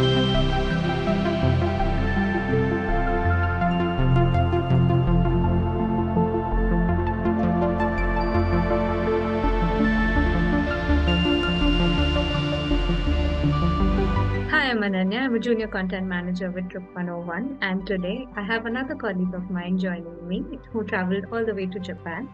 Hi, I'm Ananya. I'm a junior content manager with Trip 101, and today I have another colleague of mine joining me who traveled all the way to Japan.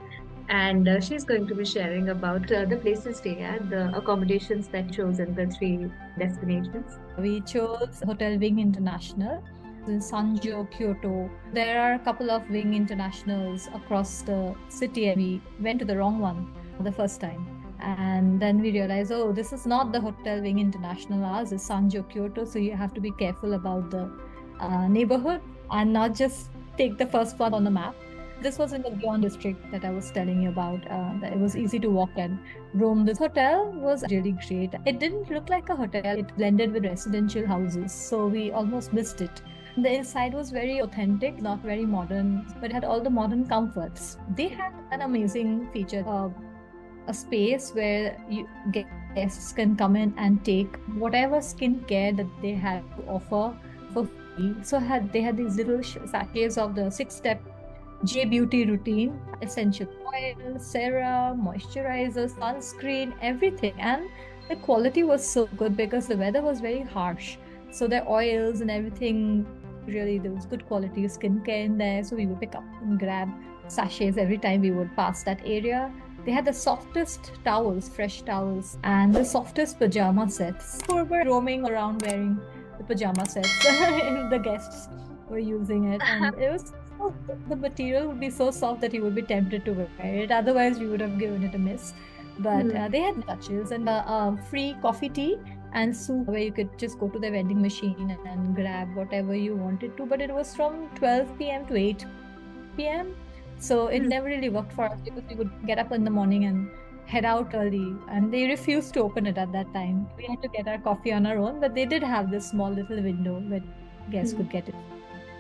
And she's going to be sharing about the places to stay at, the accommodations that chose in the three destinations. We chose Hotel Wing International in Sanjo, Kyoto. There are a couple of Wing Internationals across the city, and we went to the wrong one the first time. And then we realized, oh, this is not the Hotel Wing International, ours is Sanjo, Kyoto. So you have to be careful about the neighborhood and not just take the first one on the map. This was in the Gion district that I was telling you about. That it was easy to walk and roam. This hotel was really great. It didn't look like a hotel, it blended with residential houses. So we almost missed it. The inside was very authentic, not very modern, but had all the modern comforts. They had an amazing feature, a space where guests can come in and take whatever skincare that they have to offer for free. So they had these little sachets of the 6-step J beauty routine, essential oil, serum, moisturizer, sunscreen, everything. And the quality was so good because the weather was very harsh. So their oils and everything, really, there was good quality skincare in there. So we would pick up and grab sachets every time we would pass that area. They had the softest towels, fresh towels, and the softest pajama sets. We were roaming around wearing the pajama sets. The guests were using it, and it was the material would be so soft that you would be tempted to wear it. Otherwise, we would have given it a miss. But Hmm. they had touches and free coffee, tea, and soup where you could just go to the vending machine and grab whatever you wanted to. But it was from 12 p.m. to 8 p.m. So it Hmm. never really worked for us because we would get up in the morning and head out early. And they refused to open it at that time. We had to get our coffee on our own, but they did have this small little window where guests Hmm. could get it.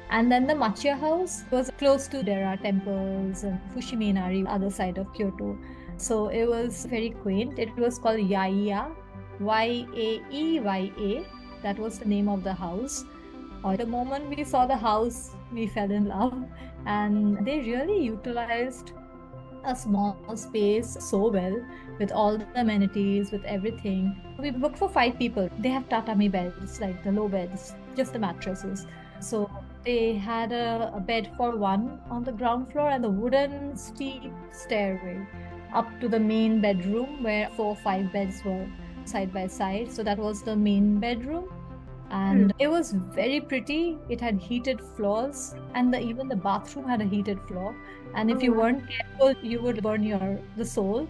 And then the Machiya house was close to there are temples and Fushimi Inari, other side of Kyoto. So it was very quaint. It was called Yaiya, Yaeya. That was the name of the house. The moment we saw the house, we fell in love. And they really utilized a small space so well with all the amenities, with everything. We booked for 5 people. They have tatami beds, like the low beds, just the mattresses. So they had a bed for one on the ground floor and a wooden steep stairway up to the main bedroom where 4 or 5 beds were side by side. So that was the main bedroom, Hmm. and it was very pretty. It had heated floors, and even the bathroom had a heated floor. And Oh, if you wow. weren't careful, you would burn your the soul.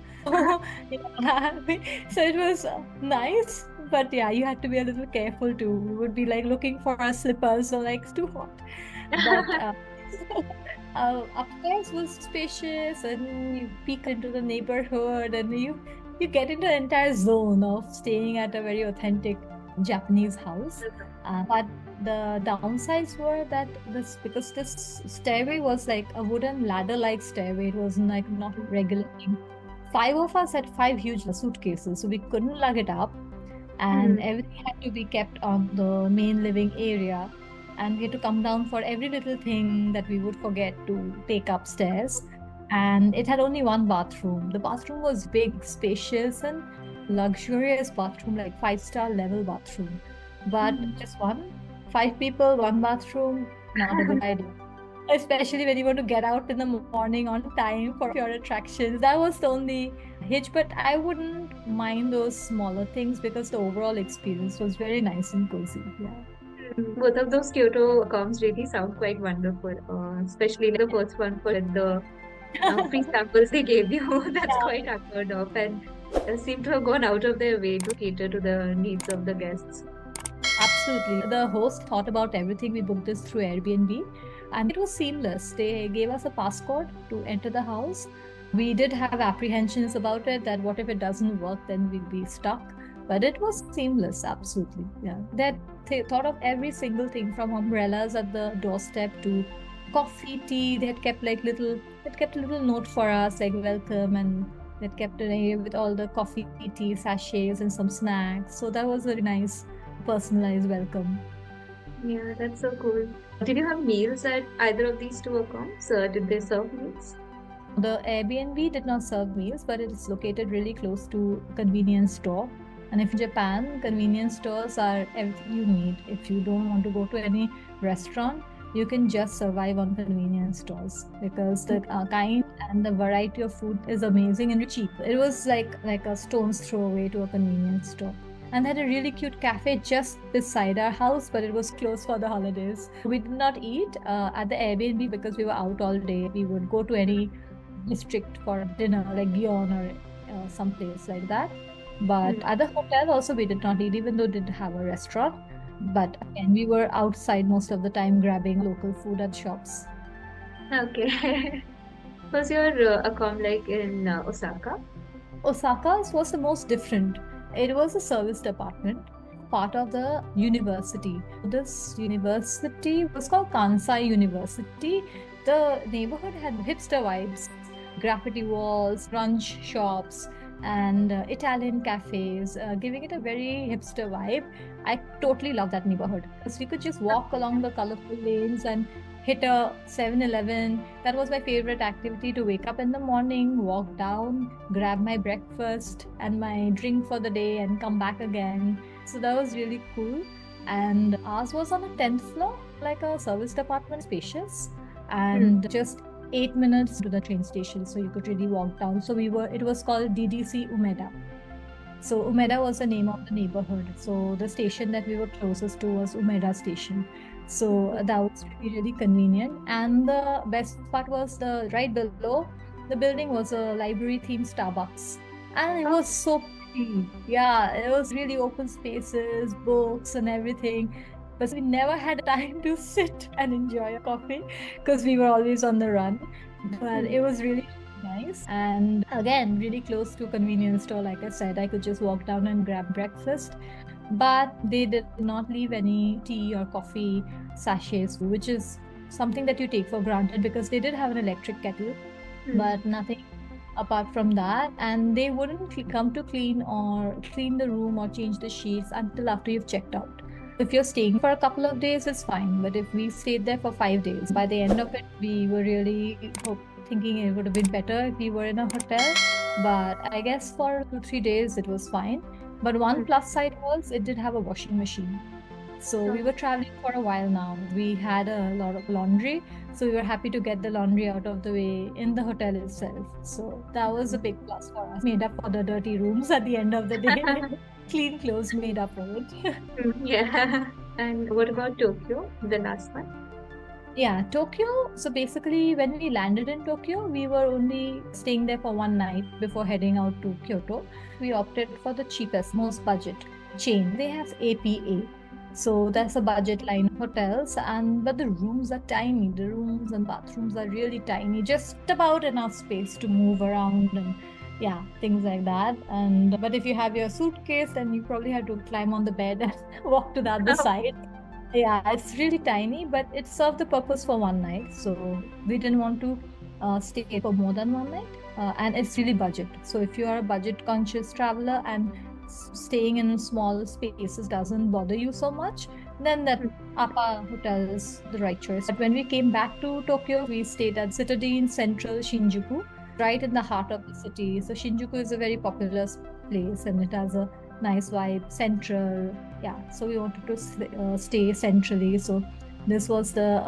Yeah. So it was nice, but yeah, you had to be a little careful too. We would be like looking for our slippers, so like it's too hot. But upstairs was spacious, and you peek into the neighborhood, and you get into an entire zone of staying at a very authentic Japanese house. But the downsides were that this because this stairway was like a wooden ladder-like stairway. It wasn't like not regular thing. 5 of us had 5 huge suitcases, so we couldn't lug it up, and Hmm. everything had to be kept on the main living area. And we had to come down for every little thing that we would forget to take upstairs. And it had only one bathroom. The bathroom was big, spacious, and luxurious bathroom, like 5-star level bathroom. But Hmm. just one, 5 people, one bathroom, not a good idea. Especially when you want to get out in the morning on time for your attractions. That was the only hitch, but I wouldn't mind those smaller things because the overall experience was very nice and cozy. Yeah. Both of those Kyoto comms really sound quite wonderful, especially the first one for the free samples they gave you. That's Yeah, quite unheard of, and seem to have gone out of their way to cater to the needs of the guests. absolutely. The host thought about everything. We booked this through Airbnb and it was seamless. They gave us a passcode to enter the house. We did have apprehensions about it that what if it doesn't work, then we'll be stuck. But it was seamless, absolutely. Yeah. They had thought of every single thing from umbrellas at the doorstep to coffee, tea. They'd kept a little note for us, like welcome, and they'd kept an area with all the coffee, tea, sachets, and some snacks. So that was very nice. personalized welcome. Yeah, that's so cool. Did you have meals at either of these two accounts? Did they serve meals? The Airbnb did not serve meals, but it is located really close to a convenience store. And if in Japan, convenience stores are everything you need. If you don't want to go to any restaurant, you can just survive on convenience stores because the kind and the variety of food is amazing and cheap. It was like a stone's throw away to a convenience store. And had a really cute cafe just beside our house, but it was closed for the holidays. We did not eat at the Airbnb because we were out all day. We would go to any district for dinner, like Gion or some place like that. But Mm. at the hotel also we did not eat, even though it did have a restaurant. But again, we were outside most of the time grabbing local food at shops. Okay. Was your account like in Osaka? Osaka's was the most different. It was a service department, part of the university. This university was called Kansai University. The neighborhood had hipster vibes, graffiti walls, brunch shops, and Italian cafes, giving it a very hipster vibe. I totally love that neighborhood because we could just walk along the colorful lanes and hit a 7-Eleven. That was my favorite activity, to wake up in the morning, walk down, grab my breakfast and my drink for the day, and come back again. So that was really cool. And ours was on a 10th floor, like a service department, spacious, Mm. and just 8 minutes to the train station. So you could really walk down. So it was called DDC Umeda. So Umeda was the name of the neighborhood. So the station that we were closest to was Umeda Station. So that was really convenient. And the best part was the right below the building was a library themed Starbucks. And it Oh, was so pretty. Yeah, it was really open spaces, books and everything. But we never had time to sit and enjoy a coffee because we were always on the run. But mm. it was really nice. And again, really close to a convenience store. Like I said, I could just walk down and grab breakfast. But they did not leave any tea or coffee sachets, which is something that you take for granted because they did have an electric kettle, Mm. but nothing apart from that. And they wouldn't come to clean the room or change the sheets until after you've checked out. If you're staying for a couple of days, it's fine. But if we stayed there for 5 days, by the end of it, we were really thinking it would have been better if we were in a hotel. But I guess for 2-3 days, it was fine. But one Mm. plus side was it did have a washing machine. So we Oh. were traveling for a while now. We had a lot of laundry. So we were happy to get the laundry out of the way in the hotel itself. So that was a big plus for us. Made up for the dirty rooms at the end of the day. Clean clothes made up for it. Mm, yeah. And what about Tokyo, the last one? Yeah, Tokyo. So basically, when we landed in Tokyo, we were only staying there for one night before heading out to Kyoto. We opted for the cheapest, most budget chain. They have APA. So that's a budget line hotels, and but the rooms are tiny. The rooms and bathrooms are really tiny, just about enough space to move around and yeah, things like that. And but if you have your suitcase, then you probably have to climb on the bed and walk to the other side. Yeah, it's really tiny, but it served the purpose for one night. So we didn't want to stay for more than one night. And it's really budget. So if you are a budget conscious traveler and staying in small spaces doesn't bother you so much, then that Mm. Appa Hotel is the right choice. But when we came back to Tokyo, we stayed at Citadine Central Shinjuku, right in the heart of the city. So Shinjuku is a very popular place and it has a nice vibe, central. Yeah, so we wanted to stay centrally. So this was the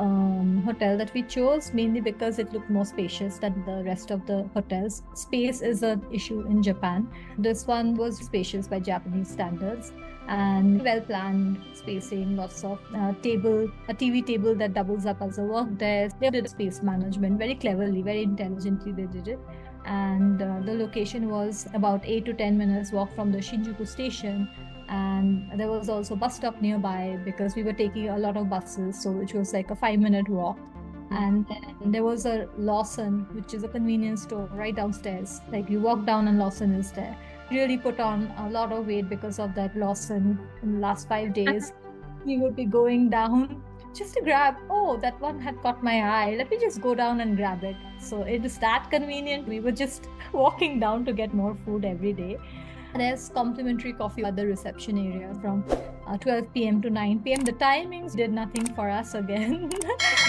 hotel that we chose mainly because it looked more spacious than the rest of the hotels. Space is an issue in Japan. This one was spacious by Japanese standards and well planned spacing, lots of a TV table that doubles up as a work desk. They did space management very cleverly, very intelligently. They did it. And the location was about 8 to 10 minutes walk from the Shinjuku station, and there was also a bus stop nearby because we were taking a lot of buses, so which was like a 5-minute walk. And then there was a Lawson, which is a convenience store right downstairs. Like you walk down and Lawson is there. Really put on a lot of weight because of that Lawson in the last 5 days. We would be going down just to grab, oh, that one had caught my eye. Let me just go down and grab it. So it is that convenient. We were just walking down to get more food every day. There's complimentary coffee at the reception area from 12 p.m. to 9 p.m. The timings did nothing for us again.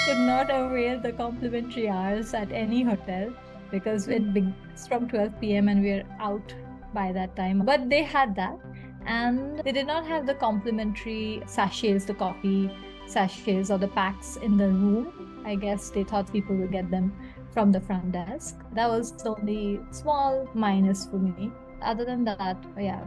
Could not avail the complimentary hours at any hotel because it begins from 12 p.m. and we're out by that time. But they had that. And they did not have the complimentary sachets, the coffee sachets or the packs in the room. I guess they thought people would get them from the front desk. That was the only small minus for me. Other than that, yeah.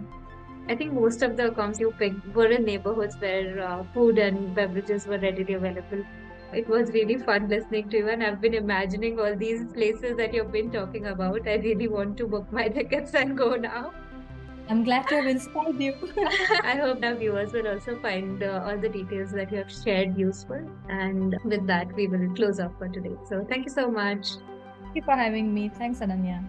I think most of the accounts you picked were in neighborhoods where food and beverages were readily available. It was really fun listening to you, and I've been imagining all these places that you've been talking about. I really want to book my tickets and go now. I'm glad to have inspired you. I hope our viewers will also find all the details that you have shared useful. And with that, we will close off for today. So thank you so much. Thank you for having me. Thanks, Ananya.